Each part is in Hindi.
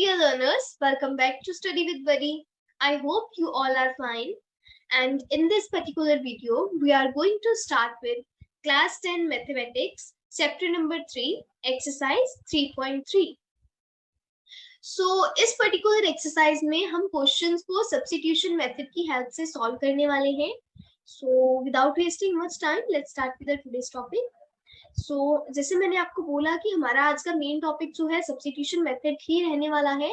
dear learners, welcome back to Study with Buddy. I hope you all are fine. And in this particular video, we are going to start with Class 10 Mathematics, Chapter number 3, Exercise 3.3. So, इस particular exercise में हम questions को substitution method की help से solve करने वाले हैं. So, without wasting much time, let's start with the today's topic. जैसे मैंने आपको बोला कि हमारा आज का मेन टॉपिक जो है सब्स्टिट्यूशन मेथड ही रहने वाला है.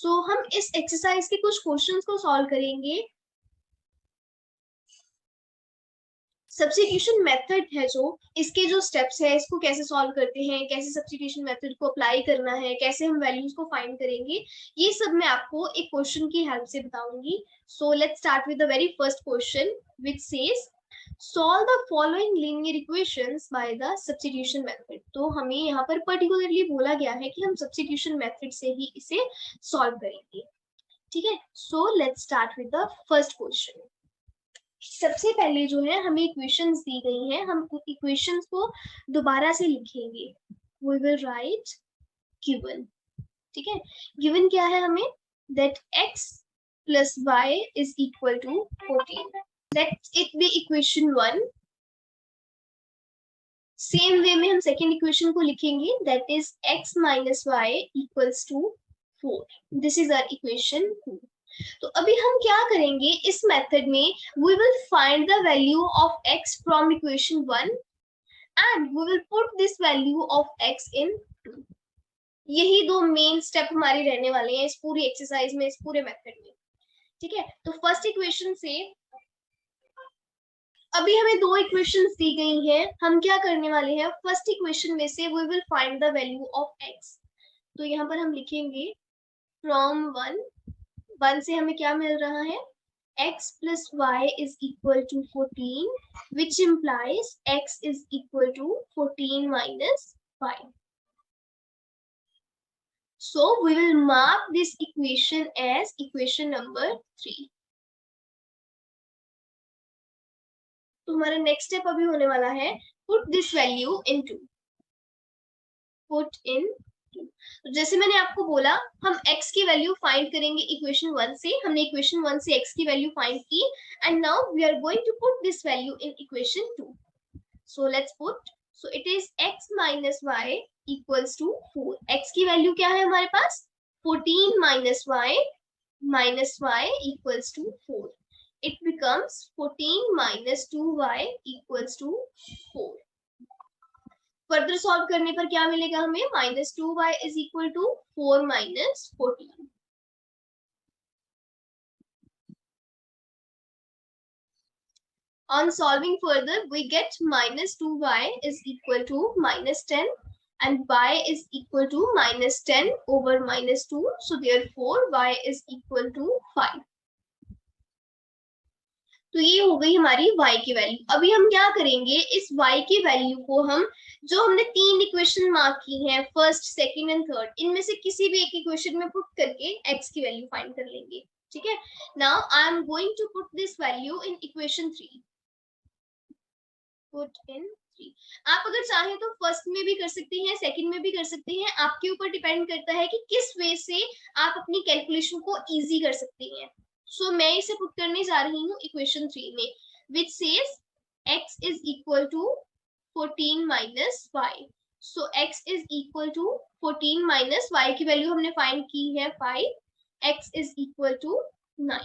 हम इस एक्सरसाइज के कुछ क्वेश्चंस को सॉल्व करेंगे. सब्स्टिट्यूशन मेथड है जो इसके जो स्टेप्स है, इसको कैसे सॉल्व करते हैं, कैसे सब्स्टिट्यूशन मेथड को अप्लाई करना है, कैसे हम वैल्यूज को फाइंड करेंगे, ये सब मैं आपको एक क्वेश्चन की हेल्प से बताऊंगी. So let's start with the very first question which says solve the following linear equations by the substitution method. तो हमें यहाँ पर particularly बोला गया है कि हम substitution method से ही इसे solve करेंगे. ठीक है, so let's start with the first question. सबसे पहले जो है हमें equations दी गई हैं, हम equations को दोबारा से लिखेंगे. We will write given. ठीक है, given क्या है हमें, that x plus y is equal to 14. Let it be equation 1. Same way में हम second equation को लिखेंगे, that is x minus y equals to 4. This is our equation 2. तो अभी हम क्या करेंगे इस मेथड में, we will find the value of x from equation 1 and we will put this value of x in 2. यही दो मेन स्टेप हमारे रहने वाले हैं इस पूरी एक्सरसाइज में, इस पूरे मेथड में. ठीक है, तो फर्स्ट इक्वेशन से अभी हमें दो इक्वेशंस दी गई हैं, हम क्या करने वाले हैं, फर्स्ट इक्वेशन में से we will find the value of x. तो यहाँ पर हम लिखेंगे from 1 से हमें क्या मिल रहा है, x plus y is equal to 14, which implies x is equal to 14 minus 5. So we will mark this equation as equation number 3. तो हमारा नेक्स्ट स्टेप अभी होने वाला है, put this value in 2. Put in 2. तो जैसे मैंने आपको बोला, हम x की वैल्यू फाइंड करेंगे इक्वेशन 1 से. हमने इक्वेशन 1 से x की वैल्यू फाइंड की and now we are going to put this value in equation 2. So let's put. So it is x minus y equals to 4. x की वैल्यू क्या है हमारे पास, 14 minus y equals to 4. It becomes 14 minus 2y equals to 4. Further solve करने पर क्या मिलेगा हमें, minus 2y is equal to 4 minus 14. On solving further, we get minus 2y is equal to minus 10 and y is equal to minus 10 over minus 2. So therefore y is equal to 5. तो ये हो गई हमारी y की वैल्यू. अभी हम क्या करेंगे, इस y की वैल्यू को हम, जो हमने तीन इक्वेशन मार्क की हैं, फर्स्ट, सेकंड एंड थर्ड, इनमें से किसी भी एक इक्वेशन में पुट करके x की वैल्यू फाइंड कर लेंगे. ठीक है, now I am going to put this value in equation 3. Put in 3. आप अगर चाहें तो फर्स्ट में भी कर सकते हैं, सेकंड में भी कर सकते हैं, आपके ऊपर डिपेंड करता है कि किस वे से आप अपनी कैलकुलेशन को इजी कर सकते हैं. So मैं इसे पुट करने जा रही हूँ इक्वेशन 3 में, which says x is equal to 14 minus y. So x is equal to 14 minus y की वैल्यू हमने फाइंड की है 5. x is equal to 9.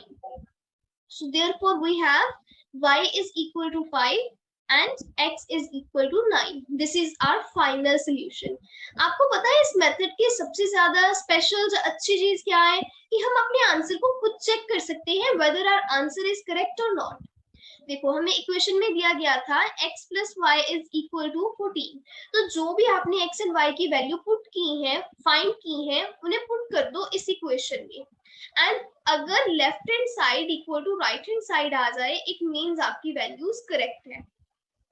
So therefore we have y is equal to 5 and x is equal to 9. This is our final solution. आपको पता है इस मेथड की सबसे ज्यादा स्पेशल जो अच्छी चीज क्या है, कि हम अपने आंसर को खुद चेक कर सकते हैं whether our answer is correct or not. देखो हमें इक्वेशन में दिया गया था x plus y is equal to 14. तो जो भी आपने x and y की वैल्यू पुट की है, फाइंड की है, उन्हें पुट कर दो इस इक्वेशन में. एंड अगर left hand side equal to right hand side आ जाए, इट मीन्स आपकी वैल्यूज करेक्ट है.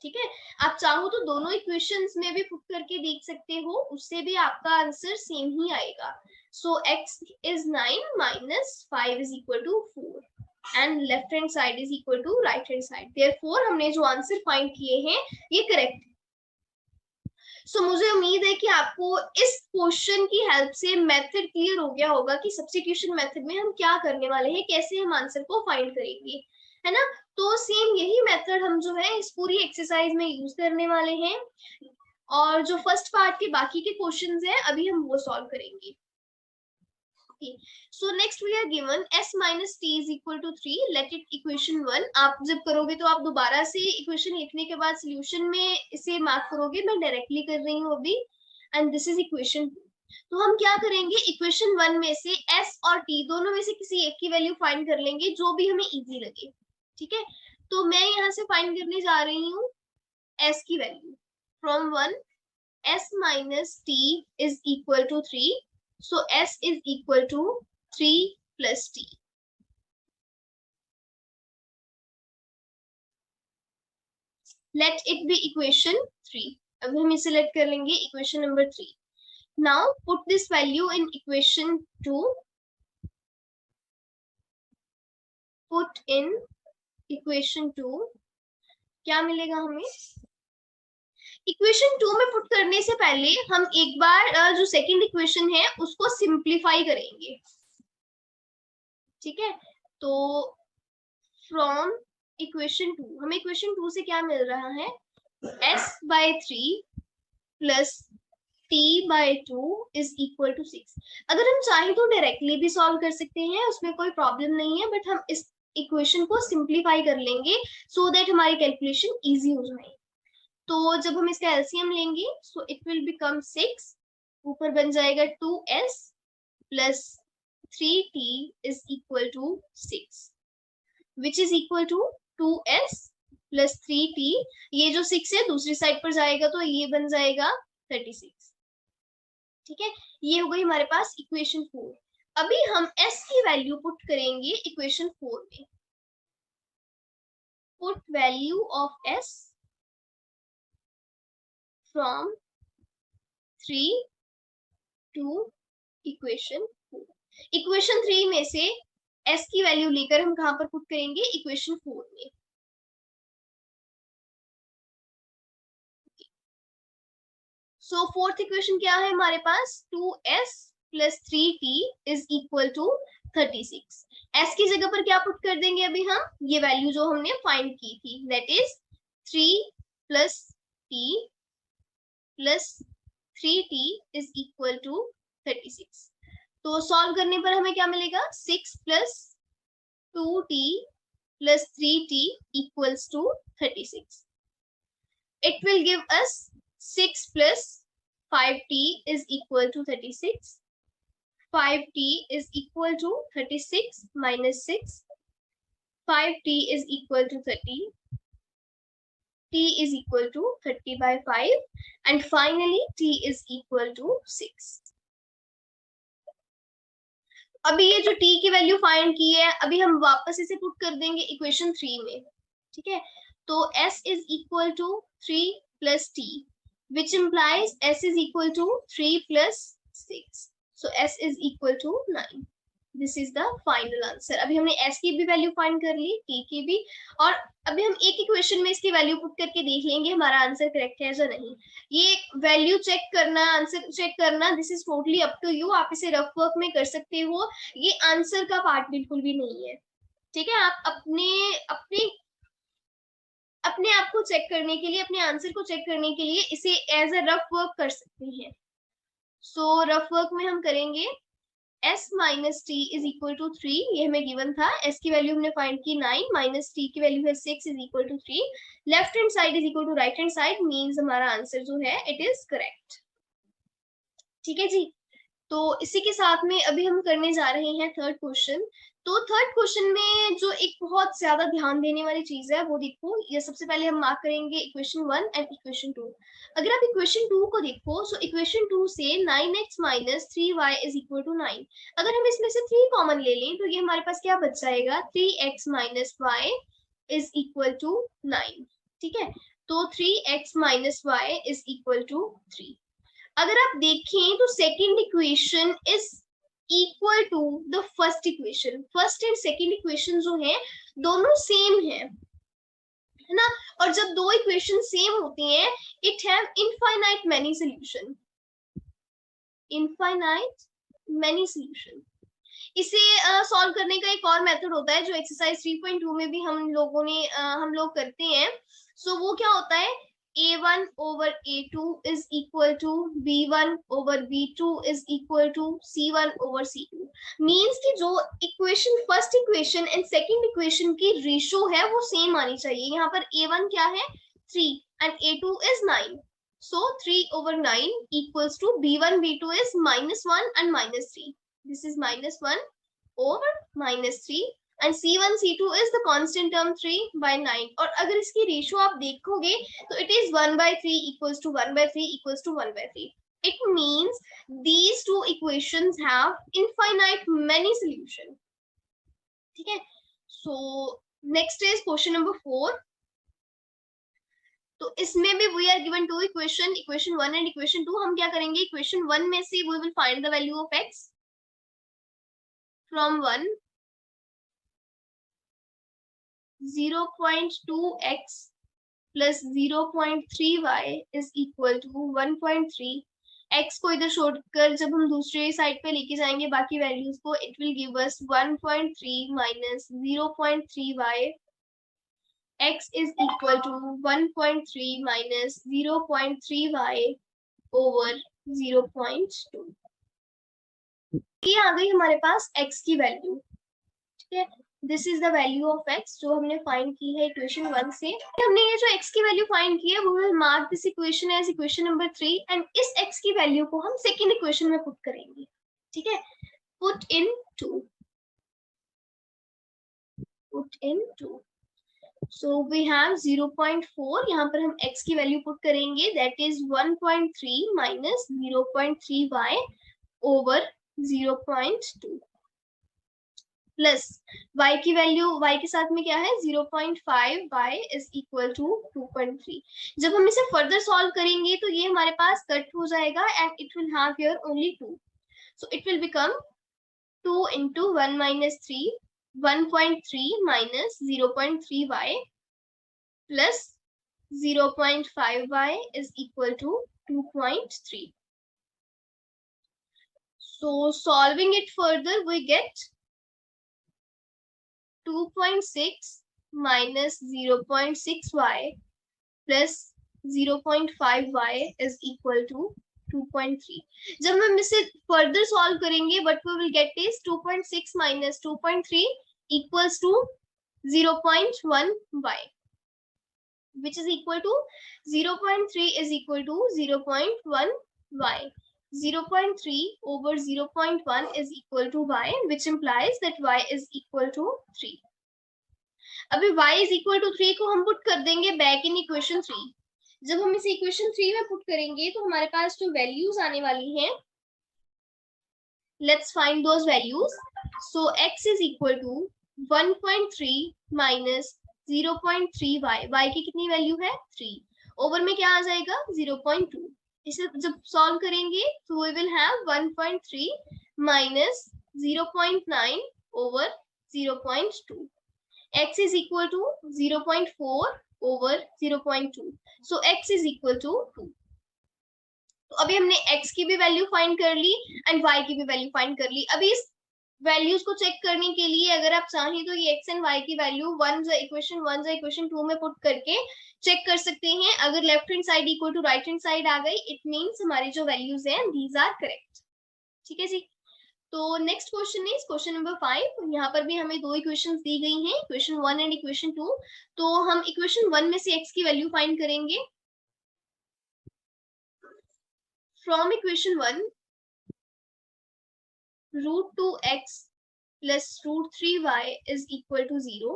ठीक है, आप चाहो तो दोनों इक्वेशंस में भी पुट करके देख सकते हो, उससे भी आपका आंसर सेम ही आएगा. सो x is 9 minus 5 is equal to 4 and left hand side is equal to right hand side. Therefore हमने जो आंसर फाइंड किए हैं ये करेक्ट. सो मुझे उम्मीद है कि आपको इस क्वेश्चन की हेल्प से मेथड क्लियर हो गया होगा कि सब्स्टिट्यूशन मेथड में हम क्या करने वाले हैं, कैसे हम आंसर को फाइंड करेंगे, है ना। तो सेम यही मेथड हम जो है इस पूरी एक्सरसाइज में यूज करने वाले हैं, और जो फर्स्ट पार्ट के बाकी के क्वेश्चंस हैं अभी हम वो सॉल्व करेंगे। So next we are given s minus t is equal to 3. Let it equation 1. आप जब करोगे तो आप दोबारा से इक्वेशन लिखने के बाद सोल्यूशन में इसे मार्क करोगे, मैं डायरेक्टली कर रही हूँ अभी, एंड दिस इज इक्वेशन 2. तो हम क्या करेंगे, इक्वेशन 1 में से s और t दोनों में से किसी एक की वैल्यू फाइंड कर लेंगे जो भी हमें इजी लगे, ठीक है। तो मैं यहाँ से फाइंड करने जा रही हूँ s की value from 1. s minus t is equal to 3. So s is equal to 3 plus t. Let it be equation 3. अब हम इसे लेट कर लेंगे equation number 3. Now put this value in equation 2. Put in equation 2. क्या मिलेगा हमें? इक्वेशन 2 में पुट करने से पहले हम एक बार जो सेकंड इक्वेशन है उसको सिंप्लीफाई करेंगे, ठीक है। तो फ्रॉम इक्वेशन 2 हमें इक्वेशन 2 से क्या मिल रहा है, s/3 plus t/2 is equal to 6. अगर हम चाहे तो डायरेक्टली भी सॉल्व कर सकते हैं, उसमें कोई प्रॉब्लम नहीं है, बट हम इस इक्वेशन को सिंप्लीफाई कर लेंगे सो दैट हमारी कैलकुलेशन इजी हो जाए। तो जब हम इसका एलसीएम लेंगे सो इट विल बिकम 6, ऊपर बन जाएगा 2s plus 3t is equal to 6, which is equal to 2s plus 3t. ये जो 6 है दूसरी साइड पर जाएगा तो ये बन जाएगा 36, ठीक है। ये हो गई हमारे पास इक्वेशन 4. अभी हम s की वैल्यू पुट करेंगे इक्वेशन 4 में. Put value of s from 3 to equation 4. Equation 3 में से s की वैल्यू लेकर हम कहां पर पुट करेंगे, इक्वेशन 4 में. सो फोर्थ इक्वेशन क्या है हमारे पास, 2s plus 3t is equal to 36. s की जगह पर क्या पुट कर देंगे अभी हम, ये वैल्यू जो हमने फाइंड की थी, that is 3 plus t plus 3t is equal to 36. तो सॉल्व करने पर हमें क्या मिलेगा, 6 plus 2t plus 3t equals to 36. It will give us 6 plus 5t is equal to 36. 5t is equal to 36 minus 6. 5t is equal to 30. T is equal to 30 by 5. And finally t is equal to 6. अभी ये जो t की वैल्यू फाइंड की है अभी हम वापस इसे पुट कर देंगे इक्वेशन 3 में, ठीक है। तो s is equal to 3 plus t, which implies s is equal to 3 plus 6. So s is equal to 9. This is the final answer. अभी हमने s की भी वैल्यू फाइंड कर ली, t की भी, और अभी हम एक इक्वेशन में इसकी वैल्यू पुट करके देख लेंगे हमारा आंसर करेक्ट है या नहीं. ये वैल्यू चेक करना, आंसर चेक करना, this is totally up to you. आप इसे रफ वर्क में कर सकते हो, ये आंसर का पार्ट बिल्कुल भी नहीं है, ठीक है। आप अपने अपने अपने आप को चेक करने के लिए, अपने आंसर को चेक करने के लिए इसे एज अ रफ वर्क कर सकते हैं. सो रफ वर्क में हम करेंगे s minus t is equal to 3. ये हमें गिवन था, s की वैल्यू हमने फाइंड की 9, माइनस t की वैल्यू है 6 is equal to 3. Left hand side is equal to right hand side, means हमारा आंसर जो है इट इज करेक्ट, ठीक है जी। तो इसी के साथ में अभी हम करने जा रहे हैं थर्ड क्वेश्चन. तो थर्ड क्वेश्चन में जो एक बहुत ज्यादा ध्यान देने वाली चीज है वो देखो, ये सबसे पहले हम मार्क करेंगे इक्वेशन 1 एंड इक्वेशन 2. अगर आप इक्वेशन 2 को देखो, सो इक्वेशन 2 से 9x minus 3y is equal to 9. अगर हम इसमें से 3 कॉमन ले लें तो ये हमारे पास क्या बच जाएगा, 3x minus y is equal to 9, ठीक है। तो 3x minus y is equal to 3. अगर आप देखें तो second equation is equal to the first equation. First and second equation जो है दोनों सेम है है ना। और जब दो इक्वेशन सेम होती हैं, it have infinite many solution, infinite many solution. इसे सॉल्व करने का एक और मेथड होता है जो एक्सरसाइज 3.2 में भी हम लोग करते हैं। सो वो क्या होता है, a1 over a2 is equal to b1 over b2 is equal to c1 over c2। Means कि जो equation, first equation and second equation की रेशियो है वो सेम आनी चाहिए। यहाँ पर a1 क्या है 3 and a2 is 9, so 3 over 9 equals to b1 b2 is -1 and -3, this is -1 over -3 and c1 c2 is the constant term 3 by 9। और अगर इसकी रेशियो आप देखोगे तो it is 1/3 equals to 1/3 equals to 1/3। It means these two equations have infinite many solution। ठीक है, so next is question number 4। तो इसमें भी we are given two equation, equation 1 and equation 2। हम क्या करेंगे, equation 1 में से we will find the value of x from 1, 0.2x plus 0.3y is equal to 1.3। x को इधर छोड़कर जब हम दूसरे साइड पे लेके जाएंगे बाकी वैल्यूज को, it will give us 1.3 minus 0.3y। x is equal to 1.3 minus 0.3y over 0.2। ये आ गई हमारे पास x की वैल्यू। ठीक है, this is the value of x जो हमने फाइंड की है इक्वेशन 1 से। हमने ये जो x की वैल्यू फाइंड की है वो will mark this equation as equation number 3 and इस x की वैल्यू को हम सेकंड इक्वेशन में पुट करेंगे। ठीक है, put in 2, put in 2। So we have 0.4, यहाँ पर हम x की वैल्यू पुट करेंगे, that is 1.3 minus 0.3y over 0.2 plus y की वैल्यू, y के साथ में क्या है 0.5 y इज इक्वल टू 2.3। जब हम इसे फर्दर सॉल्व करेंगे तो ये हमारे पास कट हो जाएगा and it will have here only 2, so it will become 2 into 1 minus 3, 1.3 minus 0.3y plus 0.5y is equal to 2.3। so solving it further we get 2.6 minus 0.6y plus 0.5y is equal to 2.3। जब हम इसे फर्दर सॉल्व करेंगे what we will get is 2.6 minus 2.3 equals to 0.1y, which is equal to 0.3 is equal to 0.1y। 0.3 over 0.1 is equal to y, which implies that y is equal to 3। अभी y is equal to 3 को हम पुट कर देंगे बैक इन इक्वेशन 3। जब हम इसे इक्वेशन 3 में पुट करेंगे तो हमारे पास जो वैल्यूज आने वाली हैं, let's find those values. So x is equal to 1.3 minus 0.3y, y की कितनी वैल्यू है 3, ओवर में क्या आ जाएगा 0.2। इसे जब सॉल्व करेंगे तो we will have 1.3 minus 0.9 over 0.2। x is equal to 0.4 over 0.2, so x is equal to 2। तो अभी हमने x की भी वैल्यू फाइंड कर ली एंड y की भी वैल्यू फाइंड कर ली। अभी इस वैल्यूज को चेक करने के लिए अगर आप चाहें तो ये x एंड y की वैल्यू इक्वेशन 1 या इक्वेशन 2 में पुट करके चेक कर सकते हैं। अगर left hand side equal to right hand side आ गई, इट मींस हमारी जो वैल्यूज हैं दीज आर करेक्ट। ठीक है जी, तो next question is question number 5। यहाँ पर भी हमें दो इक्वेशंस दी गई हैं, इक्वेशन 1 एंड इक्वेशन 2। तो हम इक्वेशन 1 में से x की वैल्यू फाइंड करेंगे। From equation 1 √2x plus √3y is equal to 0।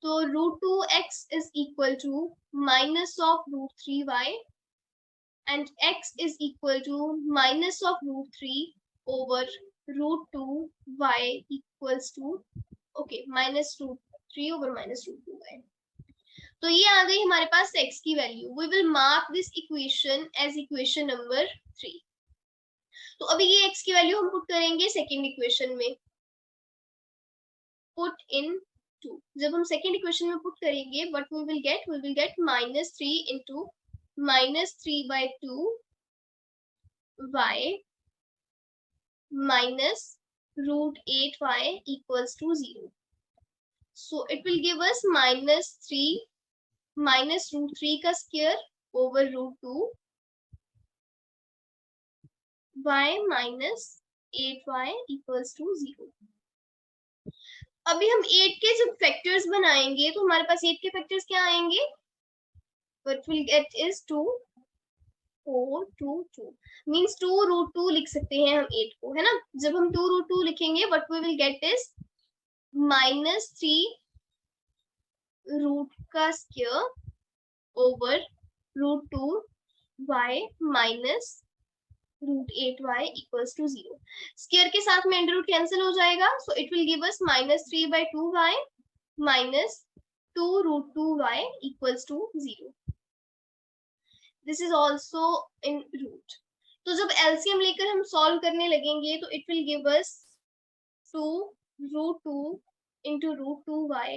तो √2x is equal to minus of √3y and x is equal to minus of √3 over √2y equals to minus √3 over minus √2y। तो ये आ गई हमारे पास x की value. We will mark this equation as equation number 3। तो अभी ये x की वैल्यू हम पुट करेंगे सेकेंड इक्वेशन में, पुट इन 2। जब हम सेकेंड इक्वेशन में पुट करेंगे what we will get -3 into -3/2 y minus √8y equals to 0. So it will give us -3 minus √3 का square over √2 y minus 8y equals to 0. अभी हम 8 के जब फैक्टर्स बनाएंगे तो हमारे पास 8 के फैक्टर्स क्या आएंगे? What we'll get is 2 4 2 2 means 2√2 लिख सकते हैं हम 8 को, है ना। जब हम 2√2 लिखेंगे what we will get is -3 root का square over √2 y minus √8y equals to 0। Square के साथ में अंडर रूट कैंसिल हो जाएगा, so it will give us -3/2y minus 2√2y equals to 0। This is also in root. तो जब एलसीएम लेकर हम सॉल्व करने लगेंगे तो it will give us 2√2 into √2y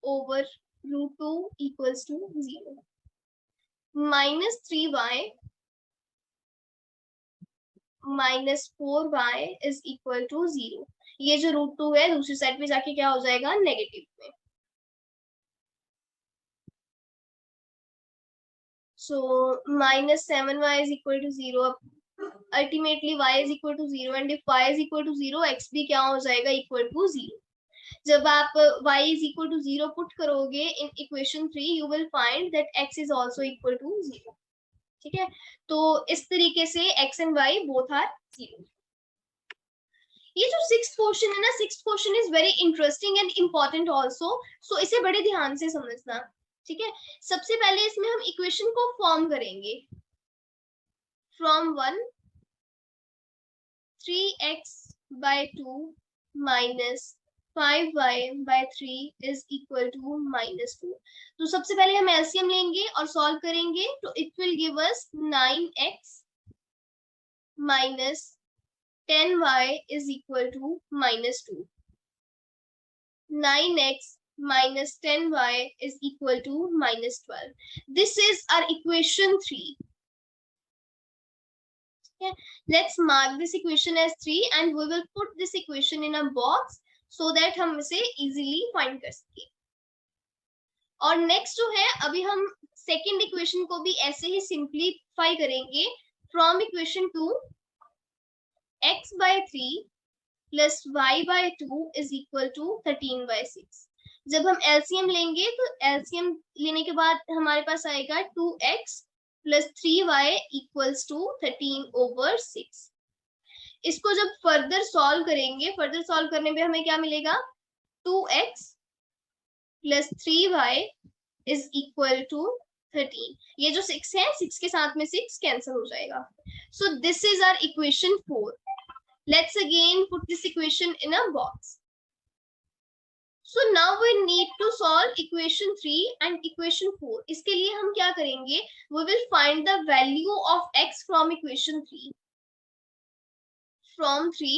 over √2 equals to 0 minus 3y minus 4y is equal to 0। ये जो √2 है दूसरी साइड पे जाके क्या हो जाएगा? नेगेटिव में। So -7y is equal to 0. Ultimately y is equal to 0 and if y is equal to 0 x भी क्या हो जाएगा? equal to 0। जब आप y is equal to 0 put करोगे in equation 3 you will find that x is also equal to 0। ठीक है, तो इस तरीके से x and y both are 0। ये जो सिक्स्थ क्वेश्चन है ना, sixth question is very interesting and important also, so इसे बड़े ध्यान से समझना। ठीक है, सबसे पहले इसमें हम इक्वेशन को फॉर्म करेंगे। From 1 3x/2 minus 5y/3 is equal to -2। तो सबसे पहले हम एलसीएम लेंगे और सॉल्व करेंगे, तो it will give us 9x minus 10y is equal to -2। 9x minus 10y is equal to -12। This is our equation 3। Okay, let's mark this equation as 3 and we will put this equation in a box so that हम इसे easily find कर सके। और नेक्स्ट जो है, अभी हम सेकेंड इक्वेशन को भी ऐसे ही सिंप्लीफाई करेंगे। From equation 2 x/3 plus y/2 is equal to 13/6। जब हम एलसीएम लेंगे तो एलसीएम लेने के बाद हमारे पास आएगा 2x plus 3y equals to 13/6। इसको जब फर्दर सॉल्व करेंगे, फर्दर सॉल्व करने पे हमें क्या मिलेगा? 2x plus 3y is equal to 13। ये जो 6 है, 6 के साथ में 6 कैंसिल हो जाएगा। So this is our equation 4। Let's again put this equation in a box। So now we need to solve equation 3 and equation 4। इसके लिए हम क्या करेंगे? We will find the value of x from equation 3। From 3,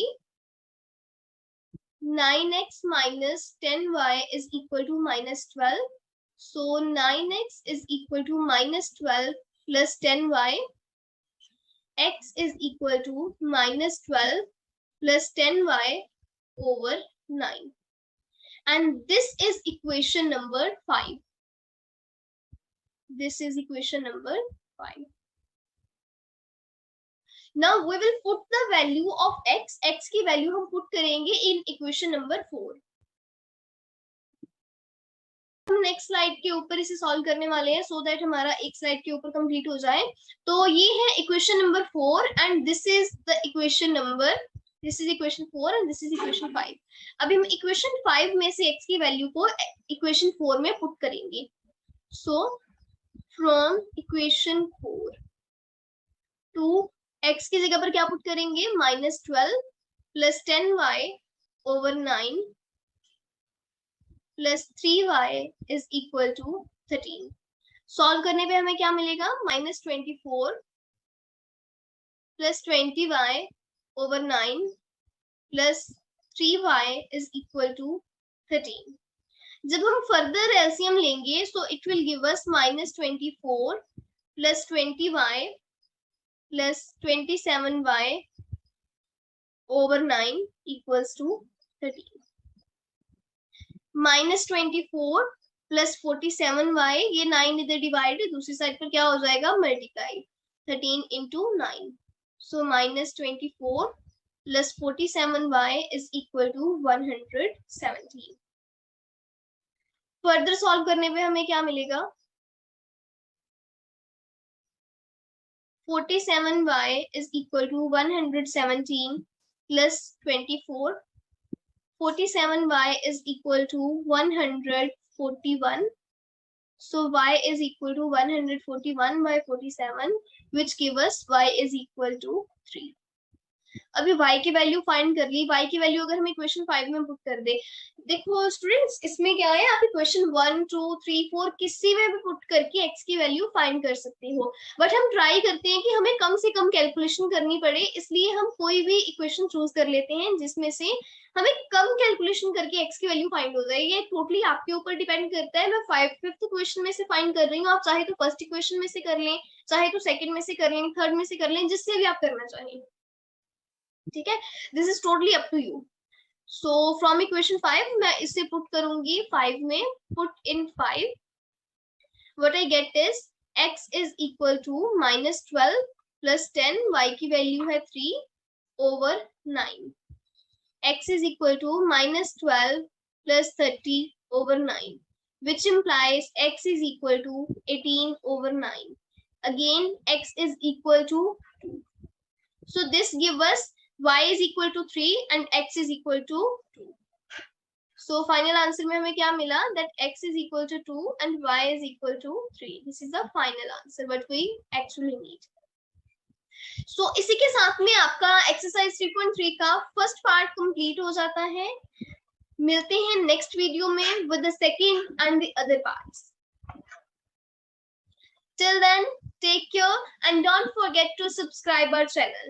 9x minus 10y is equal to -12। So 9x is equal to -12 plus 10y। x is equal to -12 plus 10y over 9। And this is equation number 5। This is equation number 5। Now we will put the value of x। x की वैल्यू हम पुट करेंगे in equation number 4। हम नेक्स्ट स्लाइड के ऊपर इसे सॉल्व करने वाले हैं सो दैट हमारा एक स्लाइड के ऊपर कंप्लीट हो जाए। तो ये है equation number 4 and this is the equation number, this is equation 4 and this is equation 5। अभी हम इक्वेशन 5 में से x की वैल्यू को इक्वेशन 4 में पुट करेंगे। So from equation 4 to x की जगह पर क्या पुट करेंगे? -12 plus 10y over 9 plus 3y is equal to 13। Solve करने पे हमें क्या मिलेगा? -24 plus 20y over 9 plus 3y is equal to 13। जब हम फर्दर एलसीएम लेंगे सो it will give us -24 plus 20y plus 27y over 9 equals to 13. -24 plus 47y, ये 9 इधर डिवाइड है, दूसरी साइड पर क्या हो जाएगा multiply, 13 into 9. So -24 plus 47y is equal to 117. Further solve करने पे हमें क्या मिलेगा, 47y is equal to 117 plus 24. 47y is equal to 141. So y is equal to 141 by 47, which give us y is equal to 3. अभी y की वैल्यू फाइंड कर ली, y की वैल्यू अगर हमें क्वेश्चन 5 में पुट कर दे, देखो स्टूडेंट्स इसमें क्या है, आप क्वेश्चन 1 2 3 4 किसी में भी पुट करके x की वैल्यू फाइंड कर सकते हो, बट हम ट्राई करते हैं कि हमें कम से कम कैलकुलेशन करनी पड़े, इसलिए हम कोई भी इक्वेशन चूज कर लेते हैं जिसमें से हमें कम कैलकुलेशन करके x की वैल्यू फाइंड हो जाए। ये टोटली आपके ऊपर डिपेंड करता है। मैं फिफ्थ क्वेश्चन में से फाइंड कर रही हूँ, आप चाहे तो फर्स्ट इक्वेशन में से कर लें, चाहे तो सेकंड में से कर लें, थर्ड में से कर लें, जिससे भी आप करना चाहें, ठीक है, this is totally up to you. So from equation 5 मैं इसे पुट करूंगी 5 में, put in 5, what I get is x is equal to -12 plus 10, y की वैल्यू है 3 over 9, x is equal to -12 plus 30 over 9, which implies x is equal to 18 over 9. Again, x is equal to 2. So this gives us y is equal to 3 and x is equal to 2. So final answer में हमें क्या मिला, that x is equal to 2 and y is equal to 3. This is the final answer what we actually need. So इसी के साथ में आपका एक्सरसाइज 3.3 का फर्स्ट पार्ट कंप्लीट हो जाता है। मिलते हैं नेक्स्ट वीडियो में with the second and the other parts. Till then, take care and don't forget to subscribe our channel.